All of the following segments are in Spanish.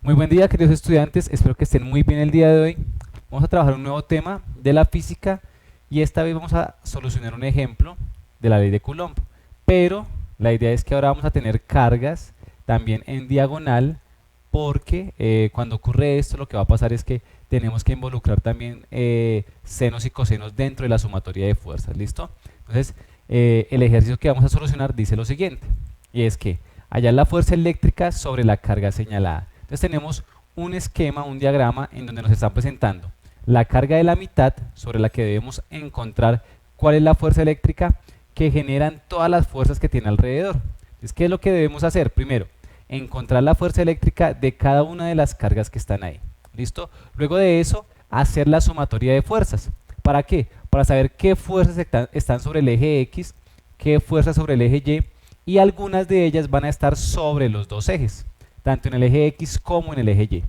Muy buen día, queridos estudiantes, espero que estén muy bien el día de hoy. Vamos a trabajar un nuevo tema de la física y esta vez vamos a solucionar un ejemplo de la ley de Coulomb. Pero la idea es que ahora vamos a tener cargas también en diagonal porque cuando ocurre esto lo que va a pasar es que tenemos que involucrar también senos y cosenos dentro de la sumatoria de fuerzas, ¿listo? Entonces, el ejercicio que vamos a solucionar dice lo siguiente, y es que hallar la fuerza eléctrica sobre la carga señalada. Entonces tenemos un esquema, un diagrama en donde nos están presentando la carga de la mitad sobre la que debemos encontrar cuál es la fuerza eléctrica que generan todas las fuerzas que tiene alrededor. Entonces, ¿qué es lo que debemos hacer? Primero, encontrar la fuerza eléctrica de cada una de las cargas que están ahí. ¿Listo? Luego de eso, hacer la sumatoria de fuerzas. ¿Para qué? Para saber qué fuerzas están sobre el eje X, qué fuerzas sobre el eje Y algunas de ellas van a estar sobre los dos ejes, tanto en el eje X como en el eje Y.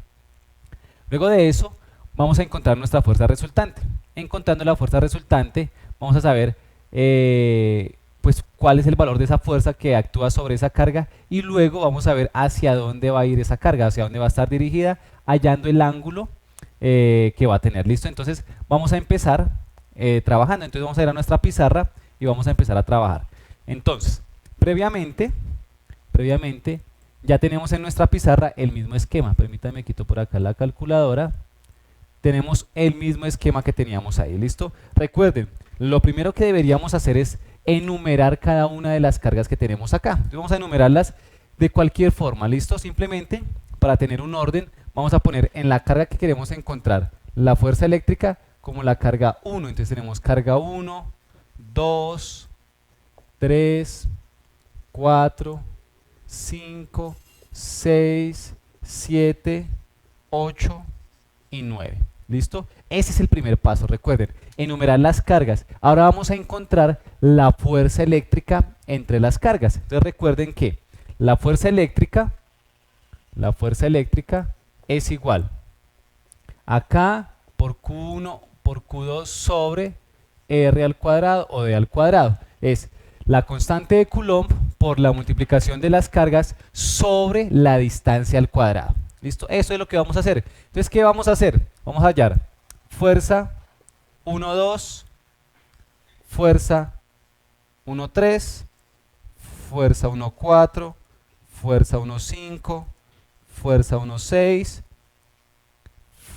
Luego de eso, vamos a encontrar nuestra fuerza resultante. Encontrando la fuerza resultante, vamos a saber pues cuál es el valor de esa fuerza que actúa sobre esa carga y luego vamos a ver hacia dónde va a ir esa carga, hacia dónde va a estar dirigida, hallando el ángulo que va a tener. ¿Listo? Entonces vamos a empezar trabajando. Entonces vamos a ir a nuestra pizarra y vamos a empezar a trabajar. Entonces, previamente ya tenemos en nuestra pizarra el mismo esquema. Permítanme, quito por acá la calculadora. Tenemos el mismo esquema que teníamos ahí, ¿listo? Recuerden, lo primero que deberíamos hacer es enumerar cada una de las cargas que tenemos acá. Entonces vamos a enumerarlas de cualquier forma, ¿listo? Simplemente, para tener un orden, vamos a poner en la carga que queremos encontrar la fuerza eléctrica como la carga 1. Entonces tenemos carga 1, 2, 3, 4, 5, 6, 7, 8 y 9. ¿Listo? Ese es el primer paso, recuerden, enumerar las cargas. Ahora vamos a encontrar la fuerza eléctrica entre las cargas. Entonces recuerden que la fuerza eléctrica es igual a K por Q1 por Q2 sobre R al cuadrado o D al cuadrado. Es la constante de Coulomb por la multiplicación de las cargas sobre la distancia al cuadrado. ¿Listo? Eso es lo que vamos a hacer. Entonces, ¿qué vamos a hacer? Vamos a hallar fuerza 1, 2, fuerza 1, 3, fuerza 1, 4, fuerza 1, 5, fuerza 1, 6,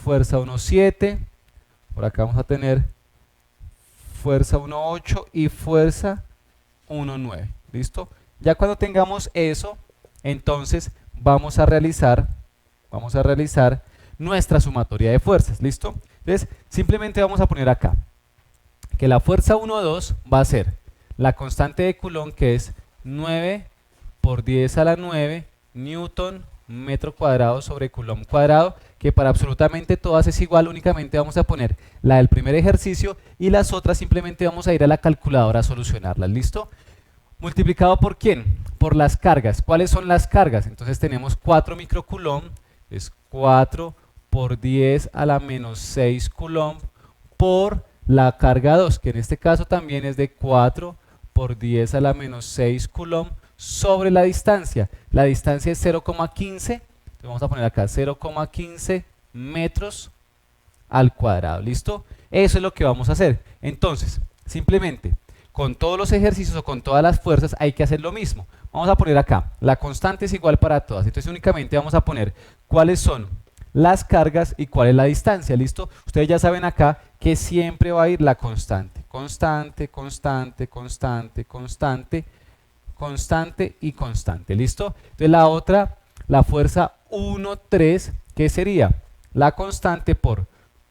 fuerza 1, 7. Por acá vamos a tener fuerza 1, 8 y fuerza 1, 9. ¿Listo? Ya cuando tengamos eso, entonces vamos a realizar nuestra sumatoria de fuerzas. ¿Listo? Entonces, simplemente vamos a poner acá que la fuerza 1, 2 va a ser la constante de Coulomb, que es 9 por 10 a la 9 newton metro cuadrado sobre Coulomb cuadrado, que para absolutamente todas es igual, únicamente vamos a poner la del primer ejercicio y las otras simplemente vamos a ir a la calculadora a solucionarlas. ¿Listo? ¿Multiplicado por quién? Por las cargas. ¿Cuáles son las cargas? Entonces tenemos 4 microcoulomb, es 4 por 10 a la menos 6 coulomb por la carga 2, que en este caso también es de 4 por 10 a la menos 6 coulomb sobre la distancia. La distancia es 0,15, vamos a poner acá 0,15 metros al cuadrado. ¿Listo? Eso es lo que vamos a hacer. Entonces, simplemente con todos los ejercicios o con todas las fuerzas hay que hacer lo mismo. Vamos a poner acá, la constante es igual para todas, entonces únicamente vamos a poner cuáles son las cargas y cuál es la distancia. ¿Listo? Ustedes ya saben acá que siempre va a ir la constante, constante, constante, constante, constante, constante y constante. ¿Listo? Entonces la otra, la fuerza 1, 3, ¿qué sería? La constante por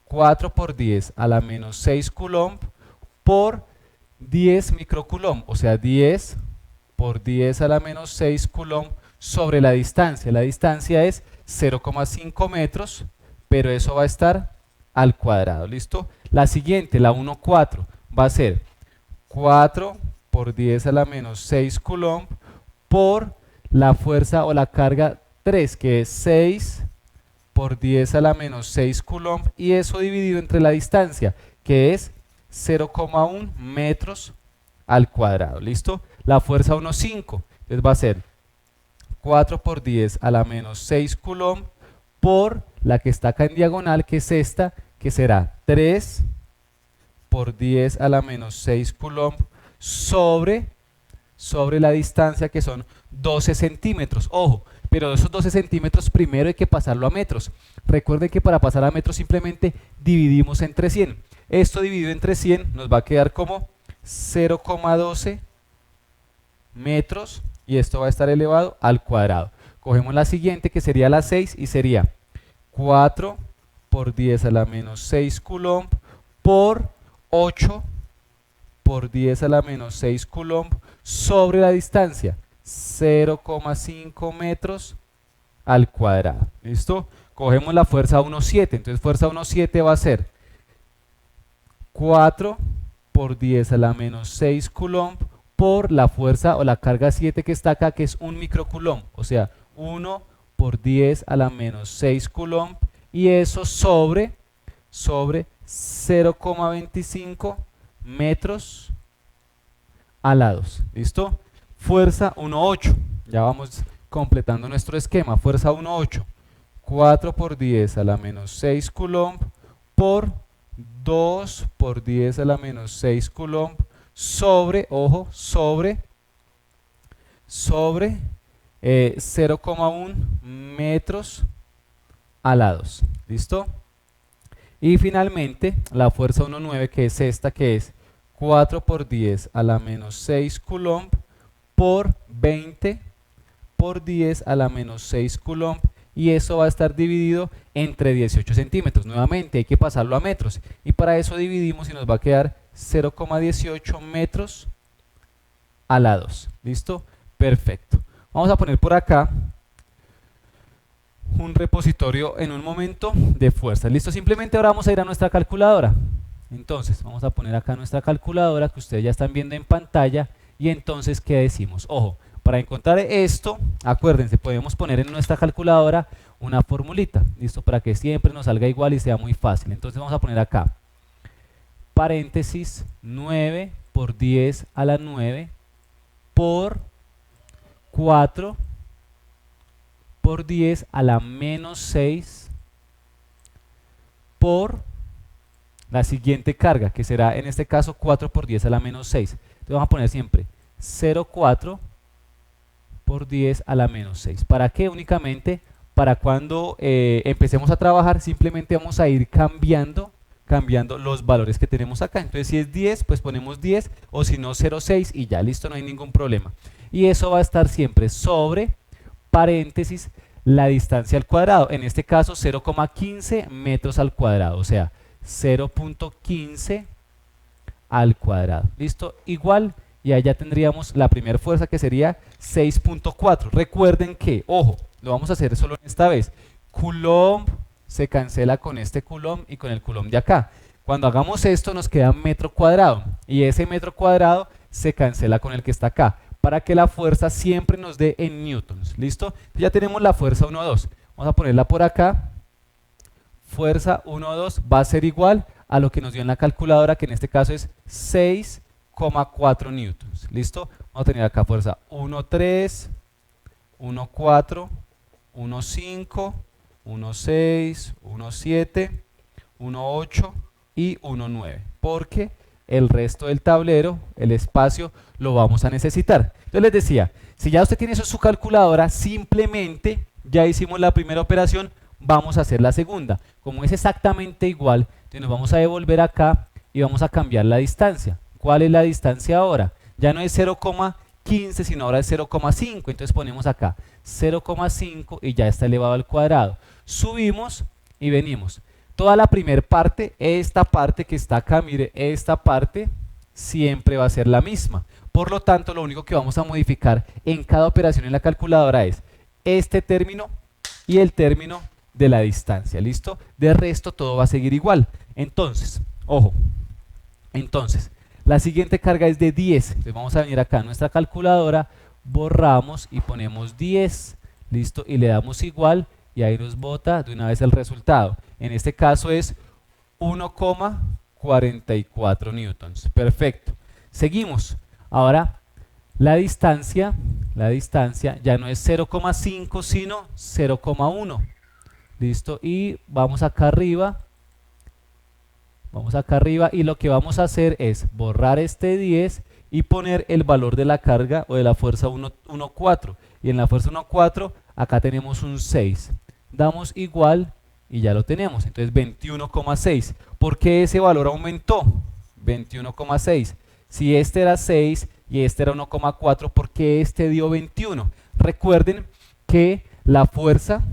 4 por 10 a la menos 6 coulomb por 10 microcoulomb, o sea 10 por 10 a la menos 6 coulomb sobre la distancia. La distancia es 0,5 metros, pero eso va a estar al cuadrado. ¿Listo? La siguiente, la 1, 4, va a ser 4 por 10 a la menos 6 coulomb por la fuerza o la carga 3, que es 6 por 10 a la menos 6 coulomb, y eso dividido entre la distancia, que es 0,1 metros al cuadrado. ¿Listo? La fuerza 1,5, entonces va a ser 4 por 10 a la menos 6 coulomb por la que está acá en diagonal, que es esta, que será 3 por 10 a la menos 6 coulomb sobre la distancia, que son 12 centímetros. Ojo, pero esos 12 centímetros primero hay que pasarlo a metros. Recuerden que para pasar a metros simplemente dividimos entre 100. Esto dividido entre 100 nos va a quedar como 0,12 metros y esto va a estar elevado al cuadrado. Cogemos la siguiente, que sería la 6, y sería 4 por 10 a la menos 6 coulomb por 8 por 10 a la menos 6 coulomb sobre la distancia, 0,5 metros al cuadrado. ¿Listo? Cogemos la fuerza 1,7. Entonces fuerza 1,7 va a ser 4 por 10 a la menos 6 coulomb por la fuerza o la carga 7 que está acá, que es 1 microcoulomb. O sea, 1 por 10 a la menos 6 coulomb, y eso sobre 0,25 metros alados. ¿Listo? Fuerza 1,8. Ya vamos completando nuestro esquema. Fuerza 1,8. 4 por 10 a la menos 6 coulomb por 2 por 10 a la menos 6 coulomb sobre, ojo, sobre 0,1 metros alados. ¿Listo? Y finalmente la fuerza 1,9, que es esta, que es 4 por 10 a la menos 6 coulomb por 20 por 10 a la menos 6 coulomb, y eso va a estar dividido entre 18 centímetros. Nuevamente hay que pasarlo a metros, y para eso dividimos y nos va a quedar 0,18 metros alados. ¿Listo? Perfecto. Vamos a poner por acá un repositorio en un momento de fuerza. ¿Listo? Simplemente ahora vamos a ir a nuestra calculadora. Entonces vamos a poner acá nuestra calculadora, que ustedes ya están viendo en pantalla. Y entonces, ¿qué decimos? Ojo, para encontrar esto, acuérdense, podemos poner en nuestra calculadora una formulita, ¿listo? Para que siempre nos salga igual y sea muy fácil. Entonces vamos a poner acá, paréntesis, 9 por 10 a la 9 por 4 por 10 a la menos 6 por la siguiente carga, que será en este caso 4 por 10 a la menos 6. Entonces vamos a poner siempre 0,4 por 10 a la menos 6. ¿Para qué? Únicamente para cuando empecemos a trabajar, simplemente vamos a ir cambiando los valores que tenemos acá. Entonces si es 10, pues ponemos 10, o si no 0,6 y ya, listo, no hay ningún problema. Y eso va a estar siempre sobre paréntesis la distancia al cuadrado, en este caso 0,15 metros al cuadrado, o sea 0,15 al cuadrado. ¿Listo? Igual, y allá tendríamos la primera fuerza, que sería 6,4. Recuerden que, ojo, lo vamos a hacer solo en esta vez. Coulomb se cancela con este coulomb y con el coulomb de acá. Cuando hagamos esto nos queda metro cuadrado, y ese metro cuadrado se cancela con el que está acá, para que la fuerza siempre nos dé en newtons. ¿Listo? Ya tenemos la fuerza 1,2. Vamos a ponerla por acá. Fuerza 1,2 va a ser igual a lo que nos dio en la calculadora, que en este caso es 6,4 newtons. ¿Listo? Vamos a tener acá fuerza 1,3, 1,4, 1,5, 1,6, 1,7, 1,8 y 1,9. Porque el resto del tablero, el espacio, lo vamos a necesitar. Entonces les decía, si ya usted tiene eso en su calculadora, simplemente ya hicimos la primera operación, vamos a hacer la segunda. Como es exactamente igual, entonces nos vamos a devolver acá y vamos a cambiar la distancia. ¿Cuál es la distancia ahora? Ya no es 0,15, sino ahora es 0,5. Entonces ponemos acá 0,5 y ya está elevado al cuadrado. Subimos y venimos. Toda la primera parte, esta parte que está acá, mire, esta parte siempre va a ser la misma. Por lo tanto, lo único que vamos a modificar en cada operación en la calculadora es este término y el término de la distancia. ¿Listo? De resto todo va a seguir igual. Entonces, ojo, entonces la siguiente carga es de 10. Entonces vamos a venir acá a nuestra calculadora, borramos y ponemos 10. ¿Listo? Y le damos igual y ahí nos bota de una vez el resultado. En este caso es 1,44 newtons. Perfecto. Seguimos. Ahora la distancia ya no es 0,5 sino 0,1. listo, y vamos acá arriba. Vamos acá arriba y lo que vamos a hacer es borrar este 10 y poner el valor de la carga o de la fuerza 1,4. Y en la fuerza 1,4 acá tenemos un 6. Damos igual y ya lo tenemos. Entonces 21,6. ¿Por qué ese valor aumentó? 21,6. Si este era 6 y este era 1,4, ¿por qué este dio 21? Recuerden que la fuerza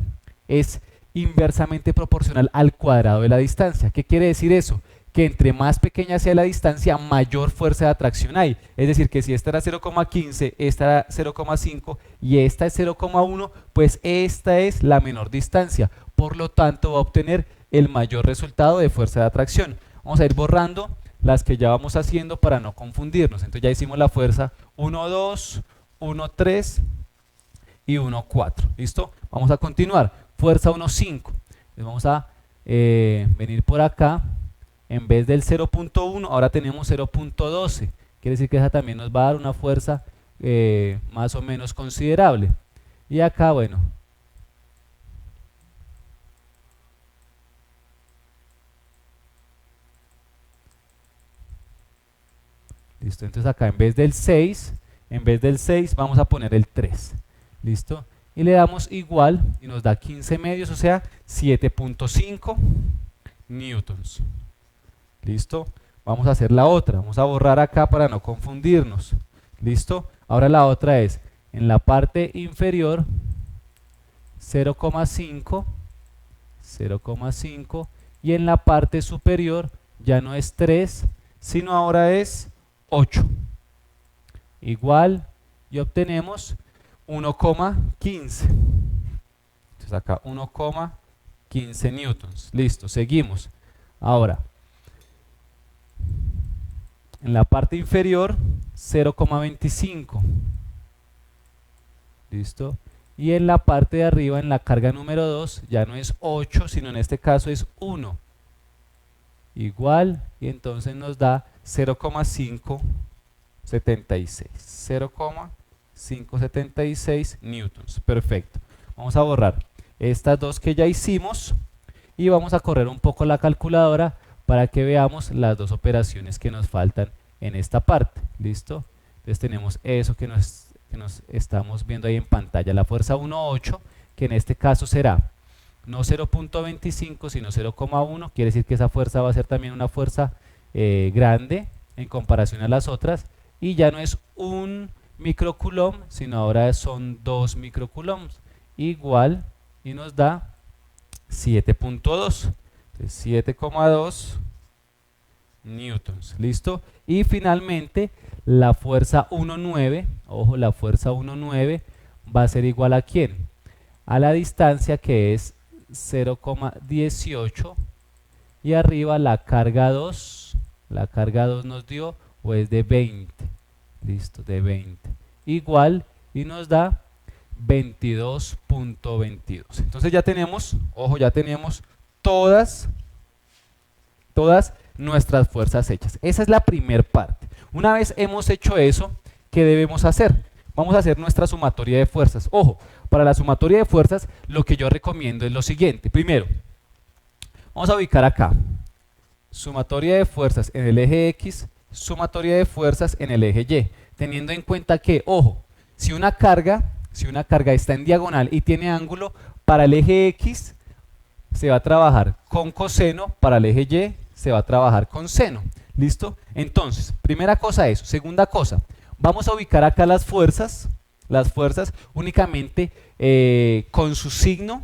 es inversamente proporcional al cuadrado de la distancia. ¿Qué quiere decir eso? Que entre más pequeña sea la distancia, mayor fuerza de atracción hay. Es decir, que si esta era 0,15, esta era 0,5 y esta es 0,1, pues esta es la menor distancia. Por lo tanto, va a obtener el mayor resultado de fuerza de atracción. Vamos a ir borrando las que ya vamos haciendo para no confundirnos. Entonces ya hicimos la fuerza 1,2, 1,3 y 1,4. ¿Listo? Vamos a continuar. Fuerza 1,5. Vamos a venir por acá. En vez del 0,1, ahora tenemos 0,12. Quiere decir que esa también nos va a dar una fuerza más o menos considerable. Y acá, bueno. Listo, entonces acá en vez del 6, vamos a poner el 3. ¿Listo? Y le damos igual y nos da 15 medios, o sea, 7,5 newtons. ¿Listo? Vamos a hacer la otra. Vamos a borrar acá para no confundirnos. ¿Listo? Ahora la otra es, en la parte inferior, 0,5, 0,5, y en la parte superior ya no es 3, sino ahora es 8. Igual, y obtenemos 1,15. Entonces acá 1,15 newtons. Listo, seguimos. Ahora, en la parte inferior, 0,25. ¿Listo? Y en la parte de arriba, en la carga número 2, ya no es 8, sino en este caso es 1. Igual, y entonces nos da 0,576. 0,576 newtons. Perfecto. Vamos a borrar estas dos que ya hicimos y vamos a correr un poco la calculadora para que veamos las dos operaciones que nos faltan en esta parte. ¿Listo? Entonces tenemos eso que nos estamos viendo ahí en pantalla, la fuerza 1,8, que en este caso será no 0,25 sino 0,1, quiere decir que esa fuerza va a ser también una fuerza grande en comparación a las otras, y ya no es 1 microcoulomb, sino ahora son 2 microcoulombs, igual, y nos da 7,2. 7,2 newtons. ¿Listo? Y finalmente la fuerza 1,9, ojo, la fuerza 1,9 va a ser igual a ¿quién? A la distancia, que es 0,18, y arriba la carga 2 nos dio pues de 20. Listo, de 20. Igual, y nos da 22,22. Entonces ya tenemos, ojo, ya tenemos todas nuestras fuerzas hechas. Esa es la primera parte. Una vez hemos hecho eso, ¿qué debemos hacer? Vamos a hacer nuestra sumatoria de fuerzas. Ojo, para la sumatoria de fuerzas lo que yo recomiendo es lo siguiente. Primero, vamos a ubicar acá sumatoria de fuerzas en el eje X, sumatoria de fuerzas en el eje Y, teniendo en cuenta que, ojo, si una carga está en diagonal y tiene ángulo, para el eje X se va a trabajar con coseno, para el eje Y se va a trabajar con seno. ¿Listo? Entonces, primera cosa eso. Segunda cosa, vamos a ubicar acá las fuerzas únicamente con su signo.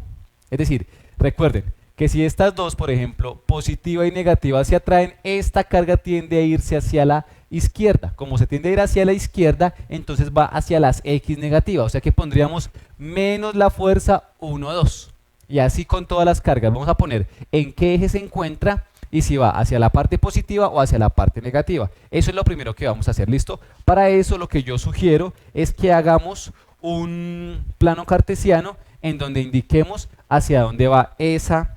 Es decir, recuerden que si estas dos, por ejemplo, positiva y negativa, se atraen, esta carga tiende a irse hacia la izquierda. Como se tiende a ir hacia la izquierda, entonces va hacia las X negativas. O sea que pondríamos menos la fuerza 1, 2. Y así con todas las cargas. Vamos a poner en qué eje se encuentra y si va hacia la parte positiva o hacia la parte negativa. Eso es lo primero que vamos a hacer. ¿Listo? Para eso lo que yo sugiero es que hagamos un plano cartesiano en donde indiquemos hacia dónde va esa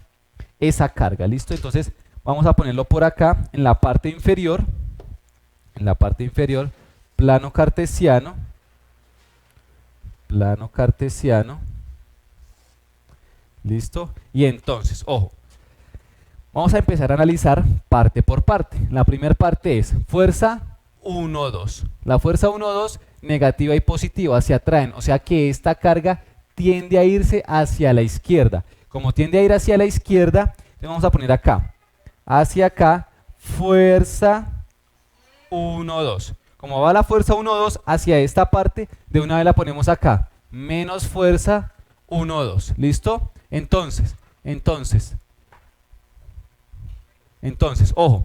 carga. ¿Listo? Entonces vamos a ponerlo por acá en la parte inferior. En la parte inferior, plano cartesiano. ¿Listo? Y entonces, ojo, vamos a empezar a analizar parte por parte. La primera parte es fuerza 1, 2. La fuerza 1, 2, negativa y positiva, se atraen. O sea que esta carga tiende a irse hacia la izquierda. Como tiende a ir hacia la izquierda, entonces vamos a poner acá. Hacia acá, fuerza 1, 2. Como va la fuerza 1, 2 hacia esta parte, de una vez la ponemos acá. Menos fuerza 1, 2. ¿Listo? Entonces, ojo,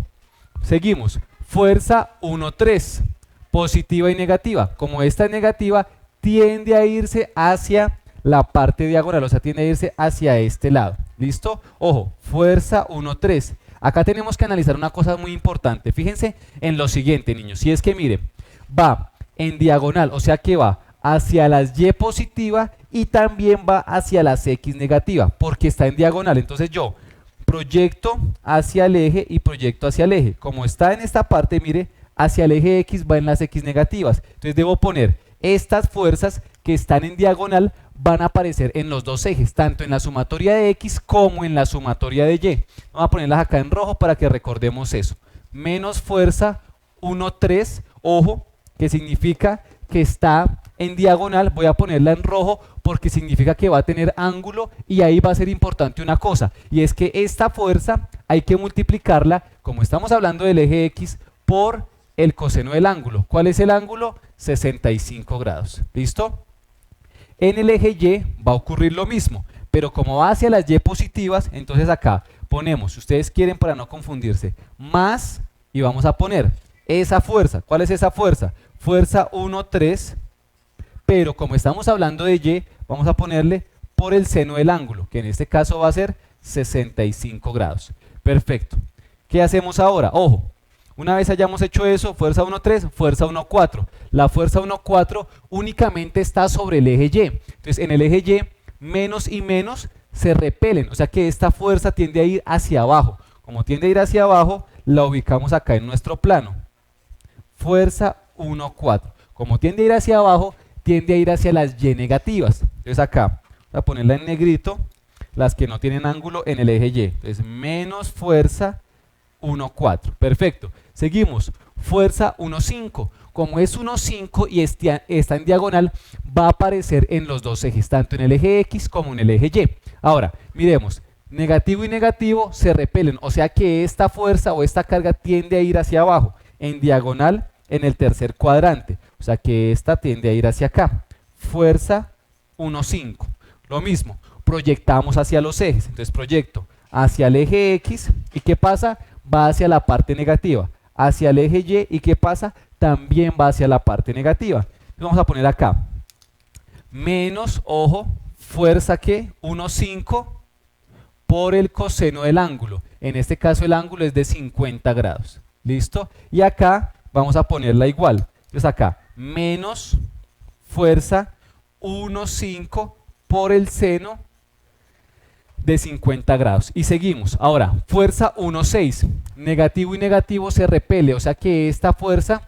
seguimos. Fuerza 1, 3, positiva y negativa. Como esta es negativa, tiende a irse hacia la parte diagonal, o sea, tiende a irse hacia este lado. ¿Listo? Ojo, fuerza 1, 3. Acá tenemos que analizar una cosa muy importante. Fíjense en lo siguiente, niños. Si es que, miren, va en diagonal, o sea que va hacia las Y positiva y también va hacia las X negativa, porque está en diagonal. Entonces yo proyecto hacia el eje y proyecto hacia el eje. Como está en esta parte, mire, hacia el eje X va en las X negativas. Entonces debo poner estas fuerzas que están en diagonal, van a aparecer en los dos ejes, tanto en la sumatoria de X como en la sumatoria de Y. Vamos a ponerlas acá en rojo para que recordemos eso. Menos fuerza 1, 3, ojo, que significa que está en diagonal, voy a ponerla en rojo porque significa que va a tener ángulo, y ahí va a ser importante una cosa, y es que esta fuerza hay que multiplicarla, como estamos hablando del eje X, por el coseno del ángulo. ¿Cuál es el ángulo? 65 grados. ¿Listo? En el eje Y va a ocurrir lo mismo, pero como va hacia las Y positivas, entonces acá ponemos, si ustedes quieren para no confundirse, más, y vamos a poner esa fuerza. ¿Cuál es esa fuerza? Fuerza 1, 3, pero como estamos hablando de Y, vamos a ponerle por el seno del ángulo, que en este caso va a ser 65 grados. Perfecto. ¿Qué hacemos ahora? Ojo, una vez hayamos hecho eso, fuerza 1, 3, fuerza 1, 4. La fuerza 1, 4 únicamente está sobre el eje Y. Entonces, en el eje Y, menos y menos se repelen. O sea que esta fuerza tiende a ir hacia abajo. Como tiende a ir hacia abajo, la ubicamos acá en nuestro plano. Fuerza 1, 4. Como tiende a ir hacia abajo, tiende a ir hacia las Y negativas. Entonces acá, voy a ponerla en negrito, las que no tienen ángulo en el eje Y. Entonces, menos fuerza 1, 4. Perfecto. Seguimos. Fuerza 1, 5. Como es 1, 5 y está en diagonal, va a aparecer en los dos ejes, tanto en el eje X como en el eje Y. Ahora, miremos. Negativo y negativo se repelen, o sea que esta fuerza o esta carga tiende a ir hacia abajo, en diagonal en el tercer cuadrante. O sea que esta tiende a ir hacia acá. Fuerza 1, 5. Lo mismo, proyectamos hacia los ejes. Entonces proyecto hacia el eje X, ¿y qué pasa? Va hacia la parte negativa. Hacia el eje Y, ¿y qué pasa? También va hacia la parte negativa. Entonces vamos a poner acá. Menos, ojo, fuerza que 1, 5 por el coseno del ángulo. En este caso el ángulo es de 50 grados. ¿Listo? Y acá vamos a ponerla igual. Entonces acá, menos fuerza 1, 5 por el seno de 50 grados. Y seguimos. Ahora, fuerza 1, 6. Negativo y negativo se repele. O sea que esta fuerza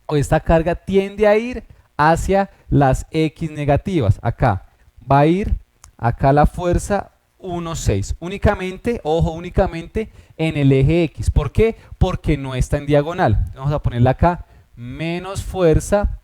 o esta carga tiende a ir hacia las X negativas. Acá va a ir, acá la fuerza 1, 6. Únicamente, ojo, únicamente en el eje X. ¿Por qué? Porque no está en diagonal. Vamos a ponerla acá. Menos fuerza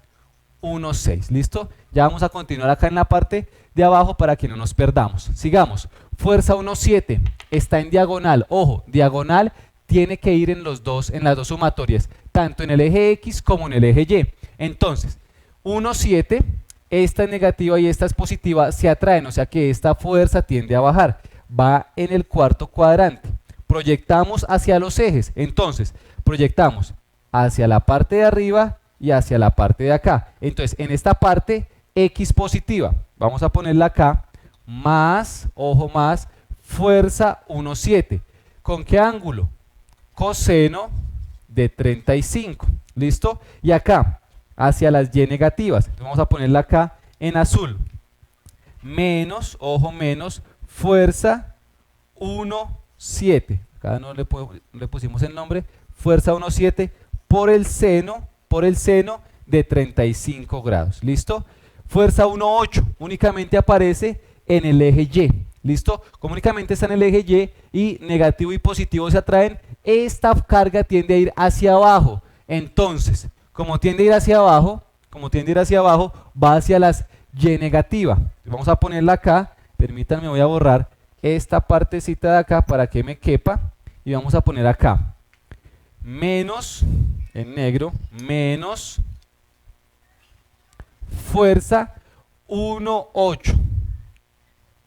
1, 6. ¿Listo? Ya vamos a continuar acá en la parte de abajo para que no nos perdamos. Sigamos. Fuerza 1, 7. Está en diagonal. Ojo, diagonal tiene que ir en las dos sumatorias, tanto en el eje X como en el eje Y. Entonces, 1, 7, esta es negativa y esta es positiva, se atraen, o sea que esta fuerza tiende a bajar. Va en el cuarto cuadrante. Proyectamos hacia los ejes. Entonces, proyectamos hacia la parte de arriba y hacia la parte de acá. Entonces, en esta parte, X positiva. Vamos a ponerla acá. Más, ojo, más, fuerza 1, 7. ¿Con qué ángulo? Coseno de 35. ¿Listo? Y acá, hacia las Y negativas. Entonces vamos a ponerla acá en azul. Menos, ojo, menos, fuerza 1, 7. Acá no le pusimos el nombre. Fuerza 1, 7 por el seno de 35 grados. ¿Listo? Fuerza 1, 8. Únicamente aparece en el eje Y. ¿Listo? Como únicamente está en el eje Y y negativo y positivo se atraen, esta carga tiende a ir hacia abajo. Entonces, como tiende a ir hacia abajo, va hacia las Y negativa. Vamos a ponerla acá. Permítanme, voy a borrar esta partecita de acá para que me quepa. Y vamos a poner acá menos, en negro, menos fuerza 1,8.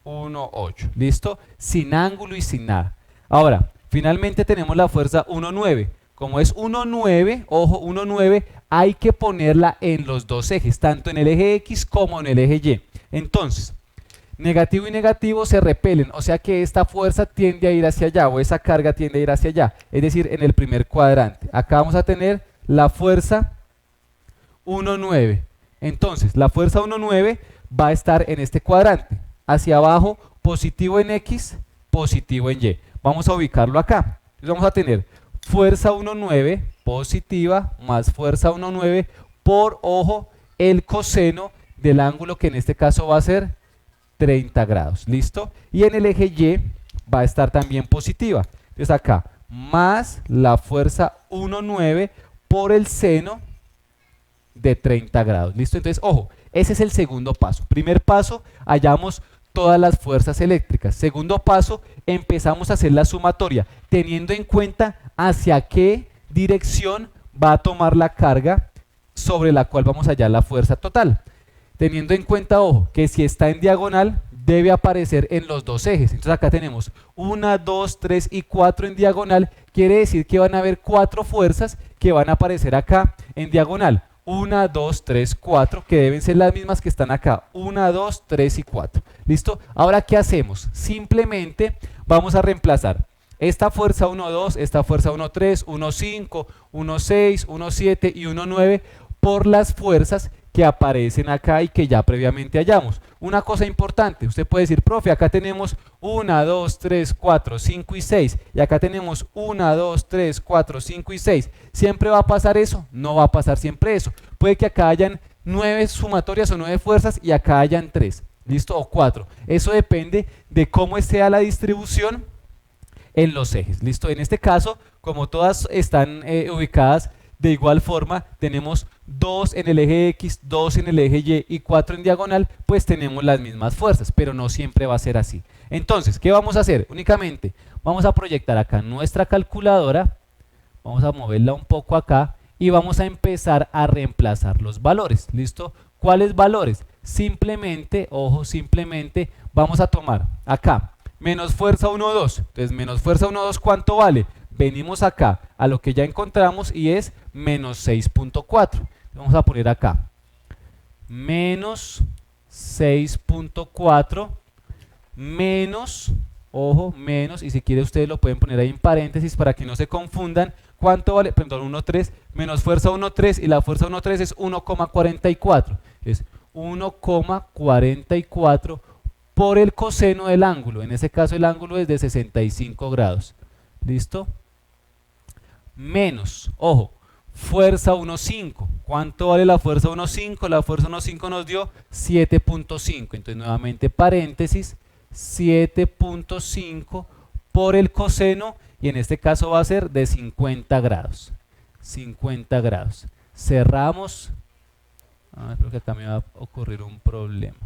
1,8. ¿Listo? Sin ángulo y sin nada. Ahora, finalmente tenemos la fuerza 1,9. Como es 1,9, ojo, 1,9, hay que ponerla en los dos ejes, tanto en el eje X como en el eje Y. Entonces, negativo y negativo se repelen, o sea que esta fuerza tiende a ir hacia allá, o esa carga tiende a ir hacia allá, es decir, en el primer cuadrante. Acá vamos a tener la fuerza 1,9. Entonces, la fuerza 1,9 va a estar en este cuadrante. Hacia abajo, positivo en X, positivo en Y. Vamos a ubicarlo acá. Entonces vamos a tener fuerza 1,9 positiva más fuerza 1,9 por, ojo, el coseno del ángulo que en este caso va a ser 30 grados. ¿Listo? Y en el eje Y va a estar también positiva. Entonces acá, más la fuerza 1,9 por el seno de 30 grados. ¿Listo? Entonces, ojo, ese es el segundo paso. Primer paso, hallamos todas las fuerzas eléctricas. Segundo paso, empezamos a hacer la sumatoria, teniendo en cuenta hacia qué dirección va a tomar la carga sobre la cual vamos a hallar la fuerza total. Teniendo en cuenta, ojo, que si está en diagonal, debe aparecer en los dos ejes. Entonces acá tenemos 1, 2, 3 y 4 en diagonal. Quiere decir que van a haber 4 fuerzas que van a aparecer acá en diagonal. 1, 2, 3, 4, que deben ser las mismas que están acá. 1, 2, 3 y 4. ¿Listo? Ahora, ¿qué hacemos? Simplemente vamos a reemplazar esta fuerza 1, 2, esta fuerza 1, 3, 1, 5, 1, 6, 1, 7 y 1, 9 por las fuerzas que aparecen acá y que ya previamente hallamos. Una cosa importante, usted puede decir, profe, acá tenemos 1, 2, 3, 4, 5 y 6, y acá tenemos 1, 2, 3, 4, 5 y 6. ¿Siempre va a pasar eso? No va a pasar siempre eso. Puede que acá hayan 9 sumatorias o 9 fuerzas y acá hayan 3, ¿listo? O 4. Eso depende de cómo sea la distribución en los ejes, ¿listo? En este caso, como todas están ubicadas de igual forma, tenemos 2 en el eje X, 2 en el eje Y y 4 en diagonal, pues tenemos las mismas fuerzas, pero no siempre va a ser así. Entonces, ¿qué vamos a hacer? Únicamente vamos a proyectar acá nuestra calculadora, vamos a moverla un poco acá y vamos a empezar a reemplazar los valores, ¿listo? ¿Cuáles valores? Simplemente, ojo, simplemente vamos a tomar acá, menos fuerza 1, 2, entonces menos fuerza 1, 2, ¿cuánto vale? Venimos acá a lo que ya encontramos y es menos 6,4. Vamos a poner acá menos 6,4 menos, ojo, menos, y si quiere ustedes lo pueden poner ahí en paréntesis para que no se confundan. ¿Cuánto vale? Perdón, 1,3 menos fuerza 1,3 y la fuerza 1,3 es 1,44. Es 1,44 por el coseno del ángulo. En ese caso el ángulo es de 65 grados. ¿Listo? Menos, ojo, fuerza 1,5. ¿Cuánto vale la fuerza 1,5? La fuerza 1,5 nos dio 7,5. Entonces nuevamente paréntesis, 7,5 por el coseno, y en este caso va a ser de 50 grados. 50 grados. Cerramos. Creo que acá me va a ocurrir un problema.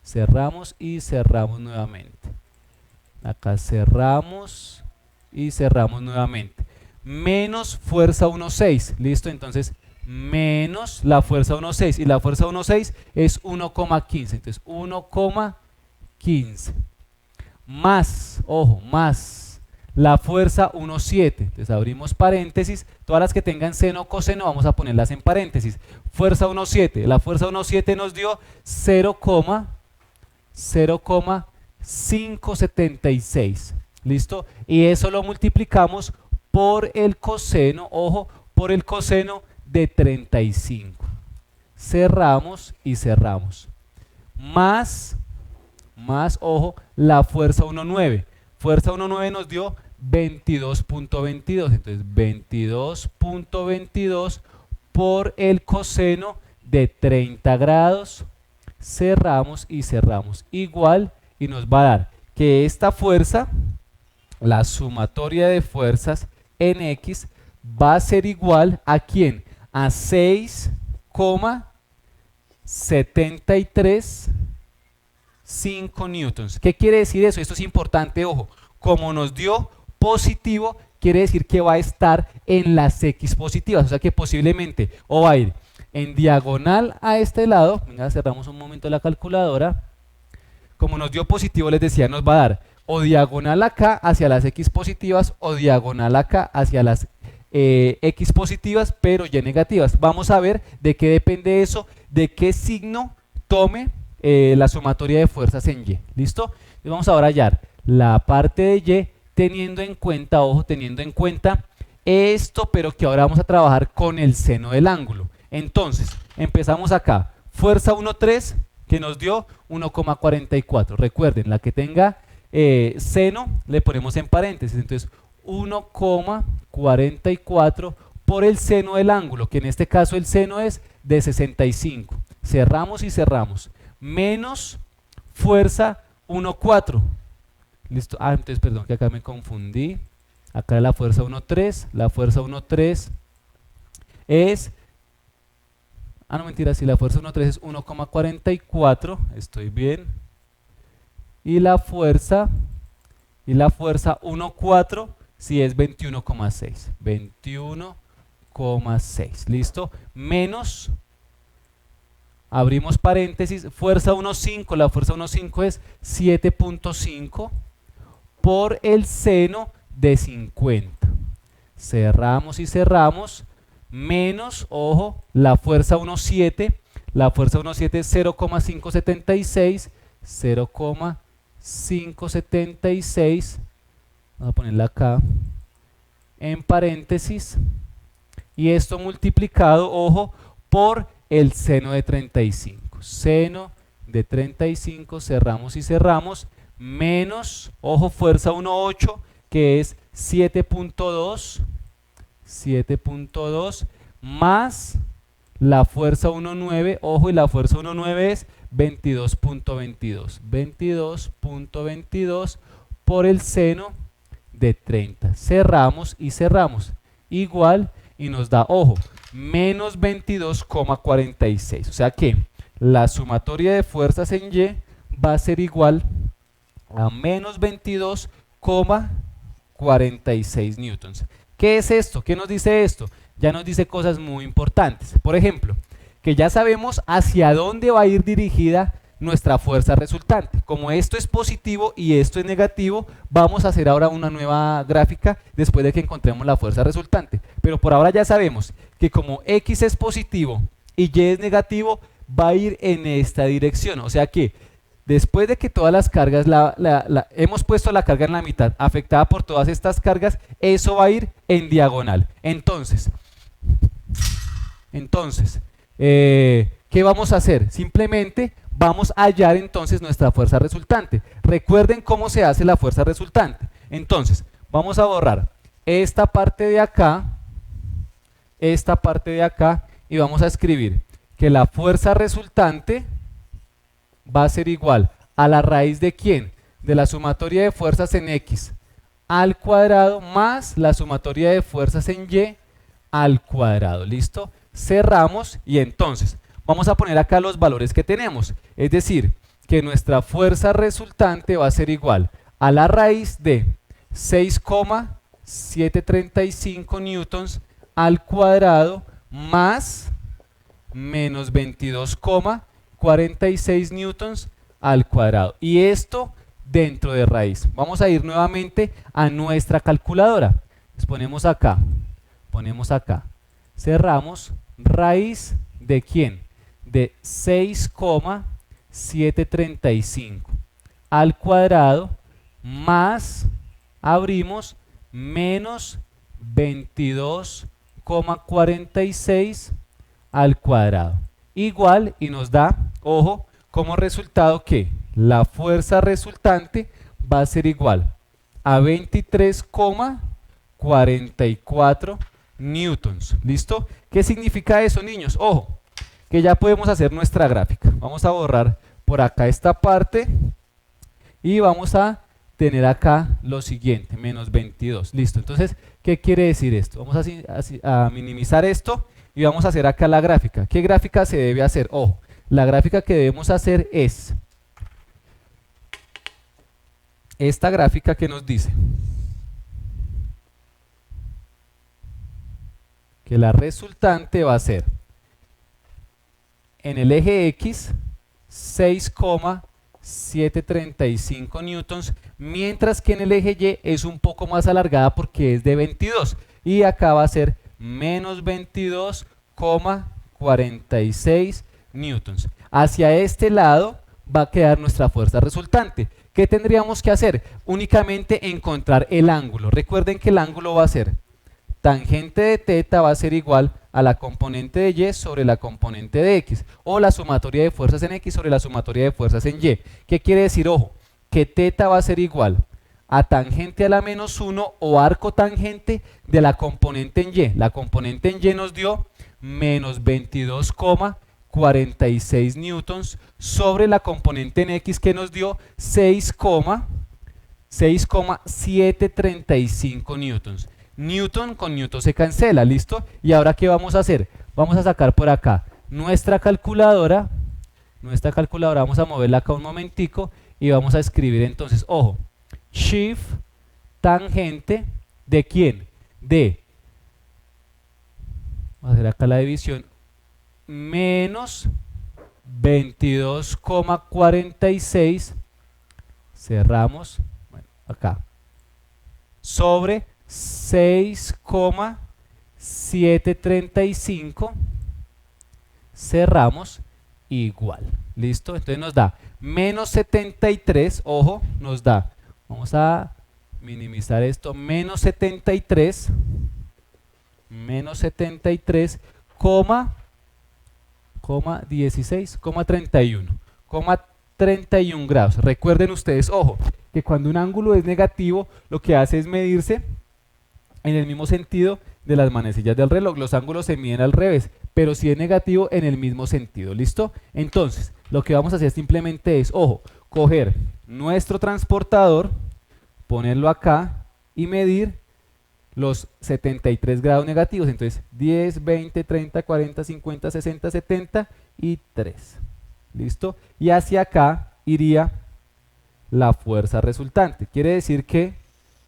Cerramos y cerramos nuevamente. Acá cerramos y cerramos nuevamente. Menos fuerza 1,6, ¿listo? Entonces, menos la fuerza 1,6 y la fuerza 1,6 es 1,15, entonces 1,15 más, ojo, más la fuerza 1,7, entonces abrimos paréntesis, todas las que tengan seno o coseno vamos a ponerlas en paréntesis. Fuerza 1,7, la fuerza 1,7 nos dio 0,576, ¿listo? Y eso lo multiplicamos por el coseno, ojo, por el coseno de 35. Cerramos y cerramos. Más, ojo, la fuerza 1,9. Fuerza 1,9 nos dio 22,22. Entonces, 22,22 por el coseno de 30 grados. Cerramos y cerramos. Igual, y nos va a dar que esta fuerza, la sumatoria de fuerzas en X, va a ser igual a ¿quién? A 6,735 newtons. ¿Qué quiere decir eso? Esto es importante, ojo. Como nos dio positivo, quiere decir que va a estar en las X positivas, o sea que posiblemente o va a ir en diagonal a este lado. Venga, cerramos un momento la calculadora. Como nos dio positivo, les decía, nos va a dar o diagonal acá hacia las X positivas o diagonal acá hacia las X positivas, pero Y negativas. Vamos a ver de qué depende eso, de qué signo tome la sumatoria de fuerzas en Y. ¿Listo? Entonces vamos ahora a hallar la parte de Y teniendo en cuenta, ojo, teniendo en cuenta esto, pero que ahora vamos a trabajar con el seno del ángulo. Entonces, empezamos acá. Fuerza 1,3 que nos dio 1,44. Recuerden, la que tenga seno le ponemos en paréntesis. Entonces, 1,44 por el seno del ángulo, que en este caso el seno es de 65. Cerramos y cerramos. Menos fuerza 1,4. Listo. Ah, entonces, perdón, que acá me confundí. Acá la fuerza 1,3. La fuerza 1,3 es... Ah, no, mentira, si la fuerza 1,3 es 1,44, estoy bien. Y la fuerza 1,4 si es 21,6. 21,6. ¿Listo? Menos, abrimos paréntesis, fuerza 1,5. La fuerza 1,5 es 7,5 por el seno de 50. Cerramos y cerramos. Menos, ojo, la fuerza 1,7. La fuerza 1,7 es 0,576. 0,576. Vamos a ponerla acá en paréntesis. Y esto multiplicado, ojo, por el seno de 35. Seno de 35, cerramos y cerramos. Menos, ojo, fuerza 1,8, que es 7,2. 7,2 más la fuerza 1,9, ojo, y la fuerza 1,9 es 22,22. 22,22 por el seno de 30. Cerramos y cerramos. Igual, y nos da, ojo, menos 22,46. O sea que la sumatoria de fuerzas en Y va a ser igual a menos 22,46 newtons. ¿Qué es esto? ¿Qué nos dice esto? Ya nos dice cosas muy importantes. Por ejemplo, que ya sabemos hacia dónde va a ir dirigida nuestra fuerza resultante. Como esto es positivo y esto es negativo, vamos a hacer ahora una nueva gráfica después de que encontremos la fuerza resultante. Pero por ahora ya sabemos que como X es positivo y Y es negativo, va a ir en esta dirección. O sea que después de que todas las cargas, hemos puesto la carga en la mitad, afectada por todas estas cargas, eso va a ir en diagonal. Entonces, ¿qué vamos a hacer? Simplemente vamos a hallar entonces nuestra fuerza resultante. Recuerden cómo se hace la fuerza resultante. Entonces, vamos a borrar esta parte de acá, y vamos a escribir que la fuerza resultante va a ser igual a la raíz de ¿quién? De la sumatoria de fuerzas en X al cuadrado más la sumatoria de fuerzas en Y al cuadrado. ¿Listo? Cerramos y entonces vamos a poner acá los valores que tenemos. Es decir, que nuestra fuerza resultante va a ser igual a la raíz de 6,735 newtons al cuadrado más menos 22,46 newtons al cuadrado. Y esto dentro de raíz. Vamos a ir nuevamente a nuestra calculadora. Les ponemos acá. Cerramos. Raíz de ¿quién? De 6,735 al cuadrado más, abrimos, menos 22,46 al cuadrado. Igual, y nos da, ojo, como resultado que la fuerza resultante va a ser igual a 23,44 newtons. ¿Listo? ¿Qué significa eso, niños? Ojo, que ya podemos hacer nuestra gráfica. Vamos a borrar por acá esta parte y vamos a tener acá lo siguiente, menos 22. Listo. Entonces, ¿qué quiere decir esto? Vamos a minimizar esto y vamos a hacer acá la gráfica. ¿Qué gráfica se debe hacer? Ojo, la gráfica que debemos hacer es esta gráfica que nos dice que la resultante va a ser en el eje X 6,735 newtons, mientras que en el eje Y es un poco más alargada porque es de 22 y acá va a ser menos 22,46 newtons. Hacia este lado va a quedar nuestra fuerza resultante. ¿Qué tendríamos que hacer? Únicamente encontrar el ángulo. Recuerden que el ángulo va a ser tangente de θ va a ser igual a la componente de Y sobre la componente de X, o la sumatoria de fuerzas en X sobre la sumatoria de fuerzas en Y. ¿Qué quiere decir? Ojo, que θ va a ser igual a tangente a la menos 1 o arco tangente de la componente en Y. La componente en Y nos dio menos 22,46 newtons sobre la componente en X que nos dio 6,735 newtons. Newton con Newton se cancela, ¿listo? Y ahora, ¿qué vamos a hacer? Vamos a sacar por acá nuestra calculadora, vamos a moverla acá un momentico y vamos a escribir entonces, ojo, shift tangente ¿de quién? Vamos a hacer acá la división, menos 22,46, cerramos, bueno, acá, sobre 6,735, cerramos, igual, listo. Entonces nos da menos 73, ojo, nos da, vamos a minimizar esto, menos 73, menos 73, 31 grados. Recuerden ustedes, ojo, que cuando un ángulo es negativo, lo que hace es medirse en el mismo sentido de las manecillas del reloj. Los ángulos se miden al revés, pero si es negativo, en el mismo sentido. ¿Listo? Entonces, lo que vamos a hacer simplemente es, ojo, coger nuestro transportador, ponerlo acá y medir los 73 grados negativos. Entonces, 10, 20, 30, 40, 50, 60, 70 y 3. ¿Listo? Y hacia acá iría la fuerza resultante. Quiere decir que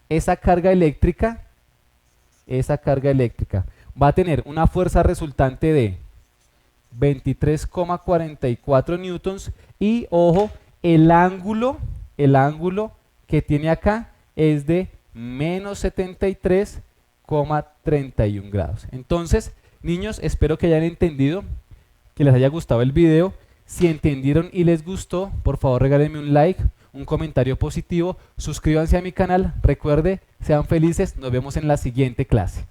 esa carga eléctrica va a tener una fuerza resultante de 23,44 newtons y, ojo, el ángulo que tiene acá es de menos 73,31 grados. Entonces, niños, espero que hayan entendido, que les haya gustado el video. Si entendieron y les gustó, por favor regálenme un like, un comentario positivo, suscríbanse a mi canal, recuerde, sean felices, nos vemos en la siguiente clase.